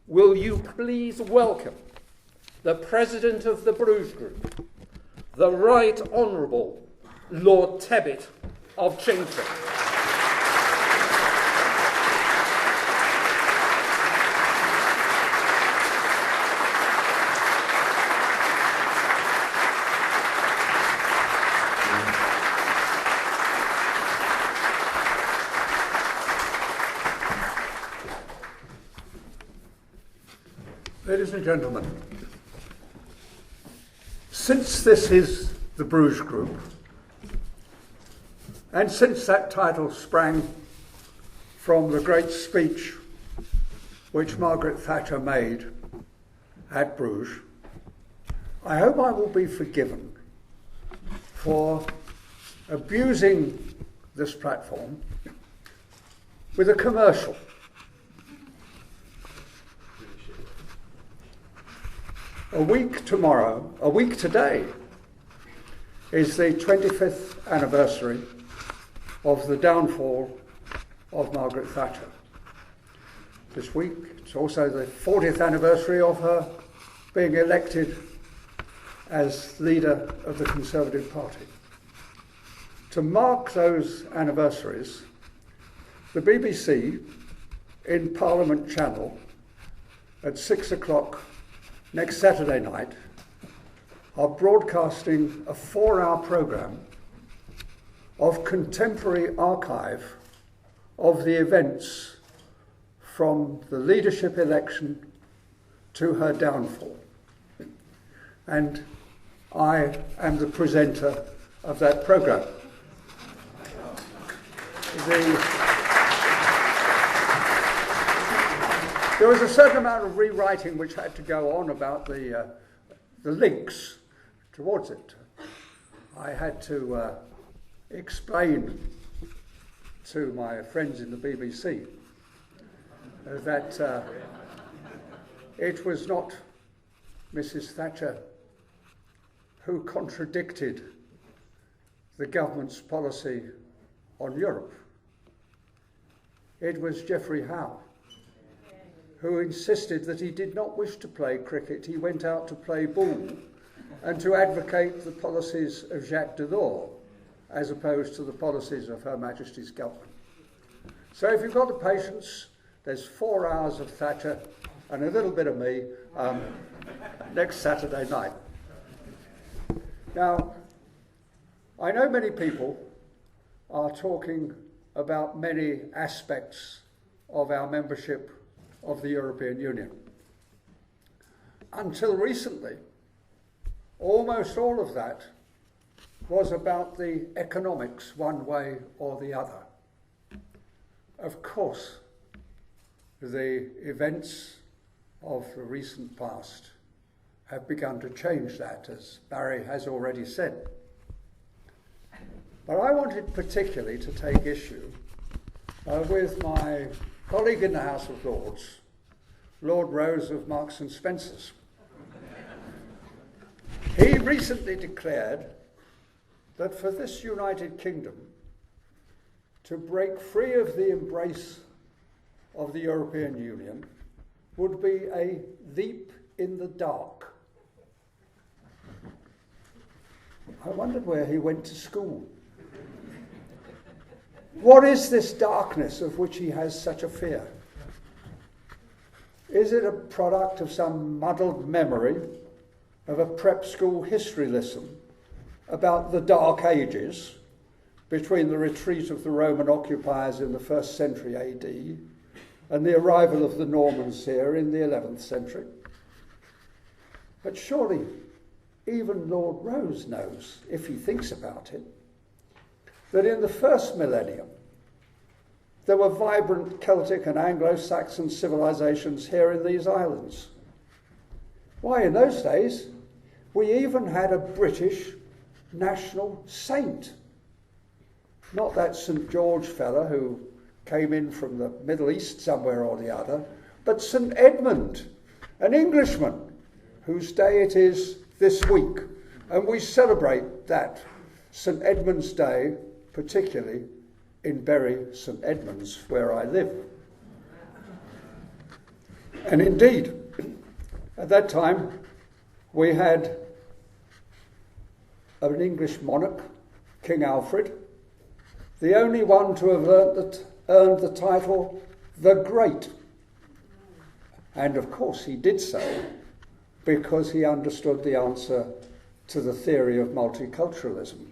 will you please welcome the President of the Bruges Group, the Right Honourable Lord Tebbit of Chingford. Ladies and gentlemen, since this is the Bruges Group, and since that title sprang from the great speech which Margaret Thatcher made at Bruges, I hope I will be forgiven for abusing this platform with a commercial. A week today, is the 25th anniversary of the downfall of Margaret Thatcher. This week, it's also the 40th anniversary of her being elected as leader of the Conservative Party. To mark those anniversaries, the BBC in Parliament Channel at 6 o'clock next Saturday night are broadcasting a 4-hour programme of contemporary archive of the events from the leadership election to her downfall. And I am the presenter of that programme. There was a certain amount of rewriting which had to go on about the links towards it. I had to explain to my friends in the BBC that it was not Mrs. Thatcher who contradicted the government's policy on Europe. It was Geoffrey Howe, who insisted that he did not wish to play cricket. He went out to play ball and to advocate the policies of Jacques Delors as opposed to the policies of Her Majesty's government. So if you've got the patience, there's 4 hours of Thatcher and a little bit of me next Saturday night. Now, I know many people are talking about many aspects of our membership of the European Union. Until recently, almost all of that was about the economics, one way or the other. Of course, the events of the recent past have begun to change that, as Barry has already said. But I wanted particularly to take issue with my colleague in the House of Lords, Lord Rose of Marks and Spencer's. He recently declared that for this United Kingdom to break free of the embrace of the European Union would be a leap in the dark. I wondered where he went to school. What is this darkness of which he has such a fear? Is it a product of some muddled memory of a prep school history lesson about the Dark Ages between the retreat of the Roman occupiers in the 1st century AD and the arrival of the Normans here in the 11th century? But surely even Lord Rose knows, if he thinks about it, that in the first millennium there were vibrant Celtic and Anglo-Saxon civilizations here in these islands. Why, in those days, we even had a British national saint. Not that St. George fella who came in from the Middle East somewhere or the other, but St. Edmund, an Englishman, whose day it is this week. And we celebrate that, St. Edmund's Day, particularly in Bury St. Edmunds, where I live. And indeed, at that time, we had an English monarch, King Alfred, the only one to have earned the title the Great. And of course he did so because he understood the answer to the theory of multiculturalism.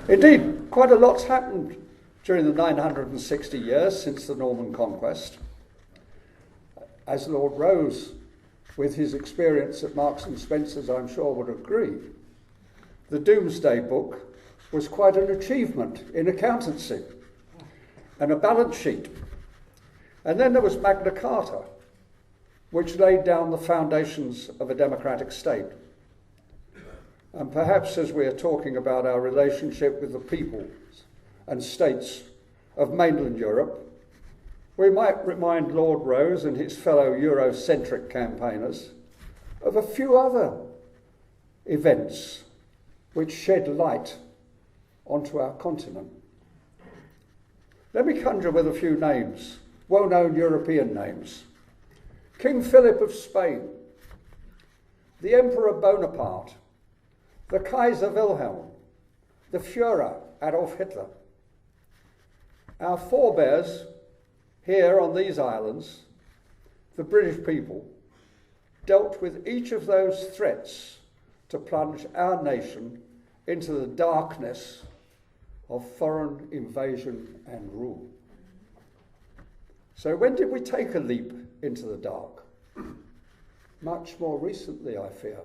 Indeed, quite a lot's happened during the 960 years since the Norman conquest. As Lord Rose, with his experience at Marks and Spencer's, I'm sure would agree, the Doomsday Book was quite an achievement in accountancy and a balance sheet. And then there was Magna Carta, which laid down the foundations of a democratic state. And perhaps as we are talking about our relationship with the peoples and states of mainland Europe, we might remind Lord Rose and his fellow Eurocentric campaigners of a few other events which shed light onto our continent. Let me conjure with a few names, well-known European names. King Philip of Spain, the Emperor Bonaparte, the Kaiser Wilhelm, the Führer Adolf Hitler. Our forebears here on these islands, the British people, dealt with each of those threats to plunge our nation into the darkness of foreign invasion and rule. So when did we take a leap into the dark? Much more recently, I fear.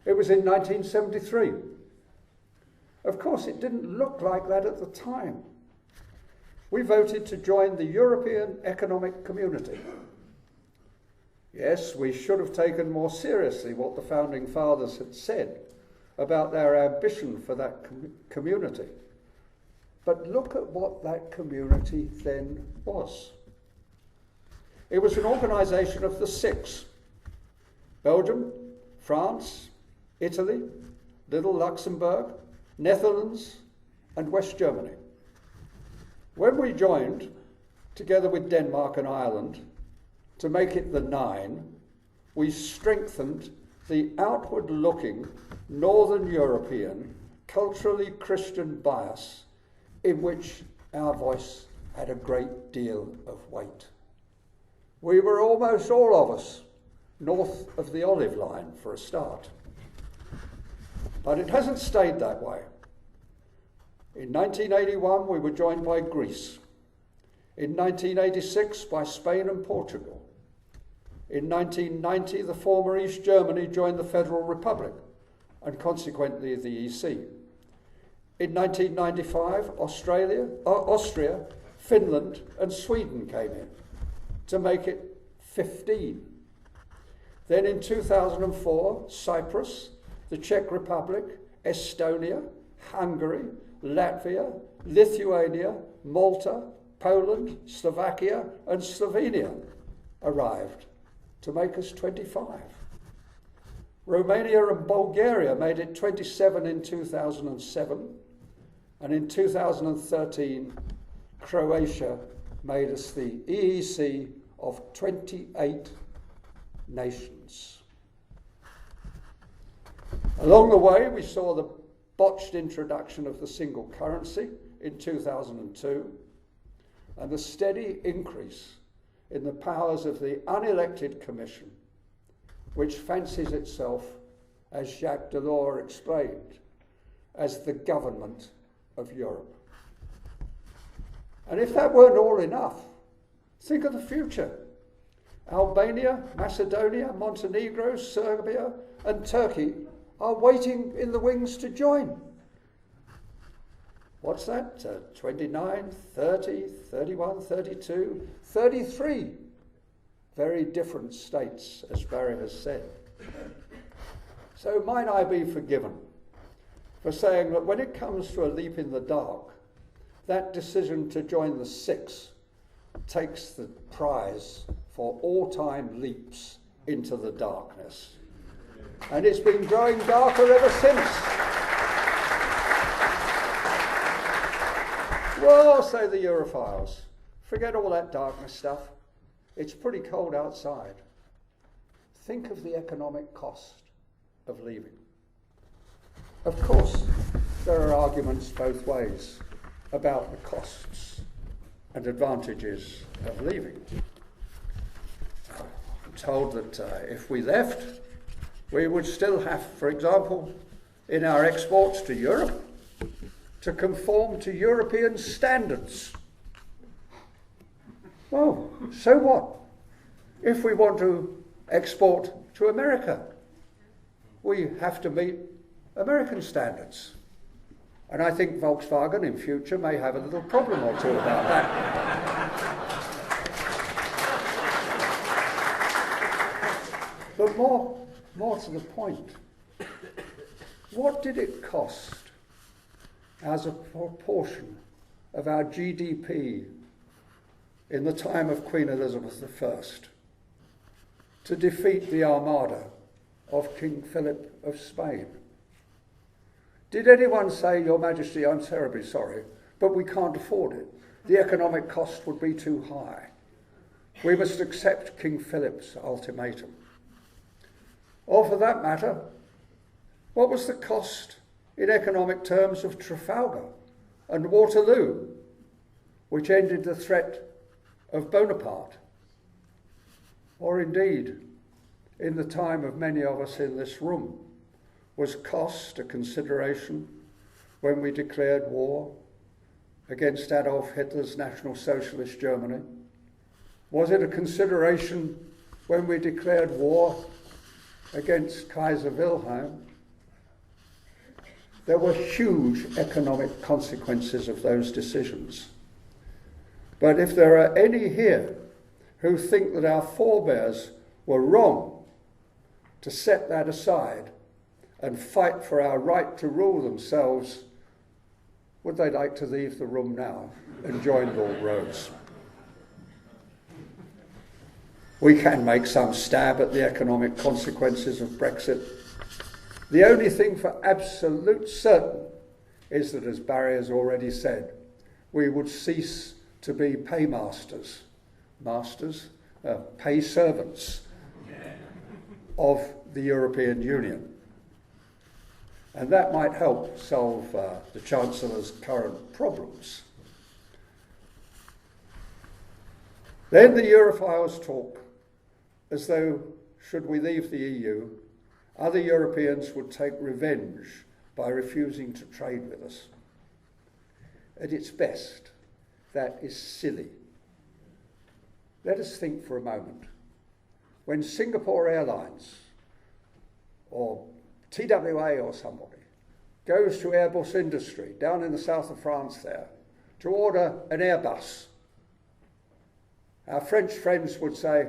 It was in 1973. Of course, it didn't look like that at the time. We voted to join the European Economic Community. Yes, we should have taken more seriously what the Founding Fathers had said about their ambition for that community. But look at what that community then was. It was an organisation of the six: Belgium, France, Italy, Little Luxembourg, Netherlands, and West Germany. When we joined, together with Denmark and Ireland, to make it the nine, we strengthened the outward-looking Northern European, culturally Christian bias in which our voice had a great deal of weight. We were almost all of us north of the olive line for a start. But it hasn't stayed that way. In 1981, we were joined by Greece. In 1986, by Spain and Portugal. In 1990, the former East Germany joined the Federal Republic, and consequently the EC. In 1995, Austria, Finland, and Sweden came in to make it 15. Then in 2004, Cyprus, the Czech Republic, Estonia, Hungary, Latvia, Lithuania, Malta, Poland, Slovakia, and Slovenia arrived to make us 25. Romania and Bulgaria made it 27 in 2007, and in 2013, Croatia made us the EEC of 28 nations. Along the way, we saw the botched introduction of the single currency in 2002, and the steady increase in the powers of the unelected Commission, which fancies itself, as Jacques Delors explained, as the government of Europe. And if that weren't all enough, think of the future. Albania, Macedonia, Montenegro, Serbia, and Turkey are waiting in the wings to join. What's that? 29, 30, 31, 32, 33 very different states, as Barry has said. So might I be forgiven for saying that when it comes to a leap in the dark, that decision to join the six takes the prize for all-time leaps into the darkness. And it's been growing darker ever since. Well, say the Europhiles, forget all that darkness stuff. It's pretty cold outside. Think of the economic cost of leaving. Of course, there are arguments both ways about the costs and advantages of leaving. I'm told that if we left, we would still have, for example, in our exports to Europe, to conform to European standards. Well, so what? If we want to export to America, we have to meet American standards. And I think Volkswagen in future may have a little problem or two about that. But more to the point, what did it cost as a proportion of our GDP in the time of Queen Elizabeth I to defeat the armada of King Philip of Spain? Did anyone say, Your Majesty, I'm terribly sorry, but we can't afford it. The economic cost would be too high. We must accept King Philip's ultimatum. Or for that matter, what was the cost in economic terms of Trafalgar and Waterloo, which ended the threat of Bonaparte? Or indeed, in the time of many of us in this room, was cost a consideration when we declared war against Adolf Hitler's National Socialist Germany? Was it a consideration when we declared war against Kaiser Wilhelm? There were huge economic consequences of those decisions. But if there are any here who think that our forebears were wrong to set that aside and fight for our right to rule themselves, would they like to leave the room now and join Lord Rhodes? We can make some stab at the economic consequences of Brexit. The only thing for absolute certain is that, as Barry has already said, we would cease to be paymasters, pay servants of the European Union. And that might help solve the Chancellor's current problems. Then the Europhiles talk as though, should we leave the EU, other Europeans would take revenge by refusing to trade with us. At its best, that is silly. Let us think for a moment. When Singapore Airlines or TWA or somebody goes to Airbus Industry down in the south of France there to order an Airbus, our French friends would say,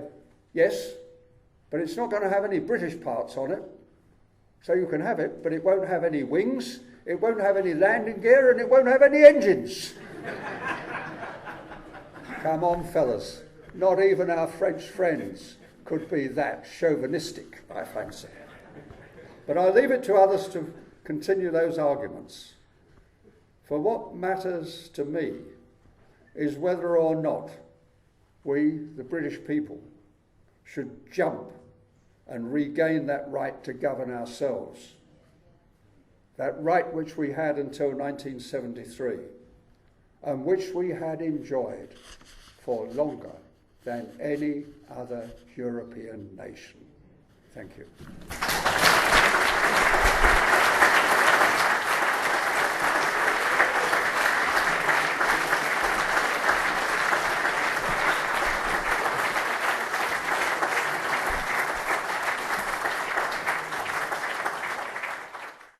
yes, but it's not going to have any British parts on it, so you can have it, but it won't have any wings, it won't have any landing gear, and it won't have any engines. Come on, fellas, not even our French friends could be that chauvinistic, I fancy. But I leave it to others to continue those arguments. For what matters to me is whether or not we, the British people, should jump and regain that right to govern ourselves. That right which we had until 1973, and which we had enjoyed for longer than any other European nation. Thank you.